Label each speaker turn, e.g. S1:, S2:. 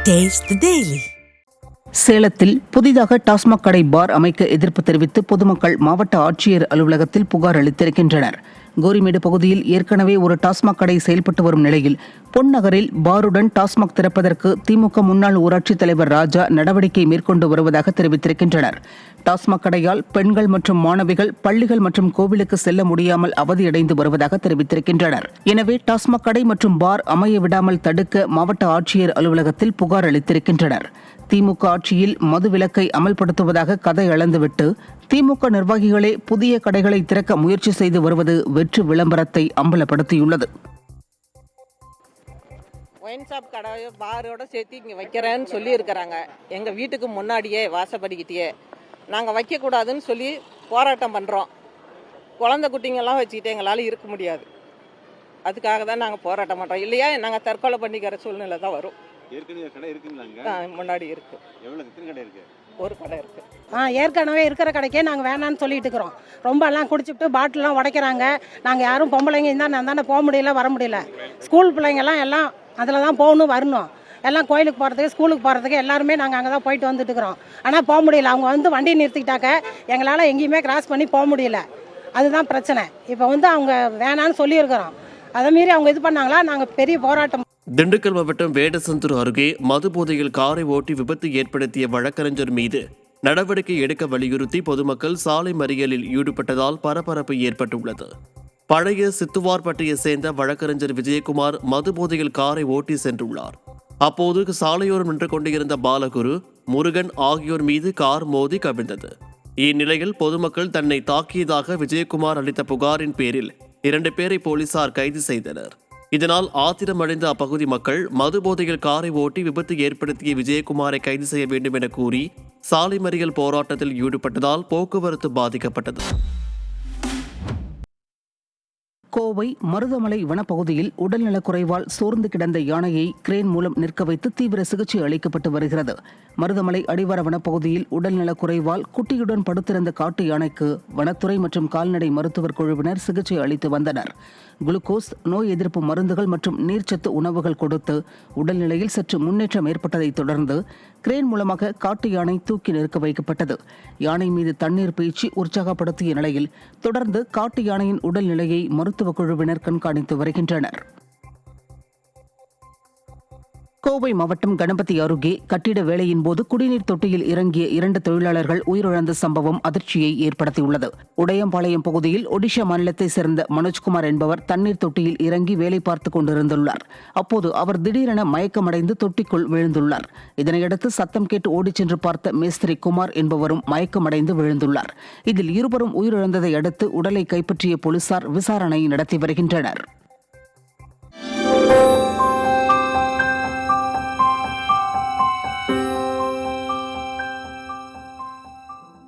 S1: Taste the Daily.
S2: சேலத்தில் புதிதாக டாஸ்மாக் கடை பார் அமைக்க எதிர்ப்பு தெரிவித்து பொதுமக்கள் மாவட்ட ஆட்சியர் அலுவலகத்தில் புகார் அளித்திருக்கின்றனர். கோரிமேடு பகுதியில் ஏற்கனவே ஒரு டாஸ்மாக் கடை செயல்பட்டு வரும் நிலையில் பொன்னகரில் பாருடன் டாஸ்மாக் திறப்பதற்கு திமுக முன்னாள் ஊராட்சித் தலைவர் ராஜா நடவடிக்கை மேற்கொண்டு வருவதாக தெரிவித்திருக்கின்றனர். டாஸ்மாக் கடையால் பெண்கள் மற்றும் மாணவிகள் பள்ளிகள் மற்றும் கோவிலுக்கு செல்ல முடியாமல் அவதியடைந்து வருவதாக தெரிவித்திருக்கின்றனர். எனவே டாஸ்மாக் கடை மற்றும் பார் அமைய விடாமல் தடுக்க மாவட்ட ஆட்சியர் அலுவலகத்தில் புகார் அளித்திருக்கின்றனர். திமுக ஆட்சியில் மது விலக்கை அமல்படுத்துவதாக கதை அளந்துவிட்டு திமுக நிர்வாகிகளே புதிய கடைகளை திறக்க முயற்சி செய்து வருவது வெற்று விளம்பரத்தை அம்பலப்படுத்தியுள்ளது.
S3: ஒயின் ஷாப் கடை பாரோட சேர்த்து இங்கே வைக்கிறேன்னு சொல்லி இருக்கிறாங்க. எங்கள் வீட்டுக்கு முன்னாடியே வாசப்படிக்கிட்டே நாங்கள் வைக்கக்கூடாதுன்னு சொல்லி போராட்டம் பண்ணுறோம். குழந்தை குட்டிங்கெல்லாம் வச்சுக்கிட்டு எங்களால் இருக்க முடியாது. அதுக்காக தான் நாங்கள் போராட்டம் பண்ணுறோம். இல்லையா நாங்கள் தற்கொலை பண்ணிக்கிற சூழ்நிலை தான் வரும். முன்னாடி இருக்கு. ஒரு கடை இருக்கு.
S4: ஏற்கனவே இருக்கிற கடைக்கே நாங்கள் வேணான்னு சொல்லிட்டு இருக்கிறோம். ரொம்ப எல்லாம் குடிச்சுட்டு பாட்டிலாம் உடைக்கிறாங்க. நாங்கள் யாரும் பொம்பளைங்க இருந்தால் போக முடியல, வர முடியல. ஸ்கூல் பிள்ளைங்கெல்லாம் எல்லாம் அதில் தான் போகணும் வரணும். எல்லாம் கோயிலுக்கு போகிறதுக்கு ஸ்கூலுக்கு போகிறதுக்கு எல்லாருமே நாங்கள் அங்கே தான் போயிட்டு வந்துட்டு இருக்கிறோம். ஆனால் போக முடியல. அவங்க வண்டியை நிறுத்திக்கிட்டாக்க எங்களால் எங்கேயுமே கிராஸ் பண்ணி போக முடியல. அதுதான் பிரச்சனை. இப்போ அவங்க வேணான்னு சொல்லியிருக்கிறோம். அதை மீறி அவங்க இது பண்ணாங்களா நாங்கள் பெரிய போராட்டம்.
S5: திண்டுக்கல் மாவட்டம் வேடசந்தூர் அருகே மது போதையில் காரை ஓட்டி விபத்து ஏற்படுத்திய வழக்கறிஞர் மீது நடவடிக்கை எடுக்க வலியுறுத்தி பொதுமக்கள் சாலை மறியலில் ஈடுபட்டதால் பரபரப்பு ஏற்பட்டுள்ளது. பழைய சித்துவார்பட்டியை சேர்ந்த வழக்கறிஞர் விஜயகுமார் மது போதையில் காரை ஓட்டி சென்றுள்ளார். அப்போது சாலையோரம் நின்று கொண்டிருந்த பாலகுரு, முருகன் ஆகியோர் மீது கார் மோதி கவிழ்ந்தது. இந்நிலையில் பொதுமக்கள் தன்னை தாக்கியதாக விஜயகுமார் அளித்த புகாரின் பேரில் 2 பேரை போலீசார் கைது செய்தனர். இதனால் ஆத்திரமடைந்த அப்பகுதி மக்கள் மது போதையில் காரை ஓட்டி விபத்து ஏற்படுத்திய விஜயகுமாரை கைது செய்ய வேண்டும் என கூறி சாலை மறியல் போராட்டத்தில் ஈடுபட்டதால் போக்குவரத்து பாதிக்கப்பட்டது.
S2: கோவை மருதமலை வனப்பகுதியில் உடல்நலக்குறைவால் சோர்ந்து கிடந்த யானையை கிரேன் மூலம் நிற்க வைத்து தீவிர சிகிச்சை அளிக்கப்பட்டு வருகிறது. மருதமலை அடிவார வனப்பகுதியில் உடல்நலக்குறைவால் குட்டியுடன் படுத்திருந்த காட்டு யானைக்கு வனத்துறை மற்றும் கால்நடை மருத்துவர் குழுவினர் சிகிச்சை அளித்து வந்தனர். குளுக்கோஸ், நோய் எதிர்ப்பு மருந்துகள் மற்றும் நீர்ச்சத்து உணவுகள் கொடுத்து உடல்நிலையில் சற்று முன்னேற்றம் ஏற்பட்டதை தொடர்ந்து கிரேன் மூலமாக காட்டு யானை தூக்கி நிற்க வைக்கப்பட்டது. யானை மீது தண்ணீர் பீய்ச்சி உற்சாகப்படுத்திய நிலையில் தொடர்ந்து காட்டு யானையின் உடல்நிலையை மருத்துவ குழுவினர் கண்காணித்து வருகின்றனர். கோவை மாவட்டம் கணபதி அருகே கட்டிட வேலையின் போது குடிநீர் தொட்டியில் இறங்கிய 2 தொழிலாளர்கள் உயிரிழந்த சம்பவம் அதிர்ச்சியை ஏற்படுத்தியுள்ளது. உடையம்பாளையம் பகுதியில் ஒடிஷா மாநிலத்தை சேர்ந்த மனோஜ்குமார் என்பவர் தண்ணீர் தொட்டியில் இறங்கி வேலை பார்த்துக் கொண்டிருந்துள்ளார். அப்போது அவர் திடீரென மயக்கமடைந்து தொட்டிக்குள் விழுந்துள்ளார். இதனையடுத்து சத்தம் கேட்டு ஓடிச் சென்று பார்த்த மேஸ்திரி குமார் என்பவரும் மயக்கமடைந்து விழுந்துள்ளார். இதில் இருவரும் உயிரிழந்ததை அடுத்து உடலை கைப்பற்றிய போலீசார் விசாரணை நடத்தி வருகின்றனர்.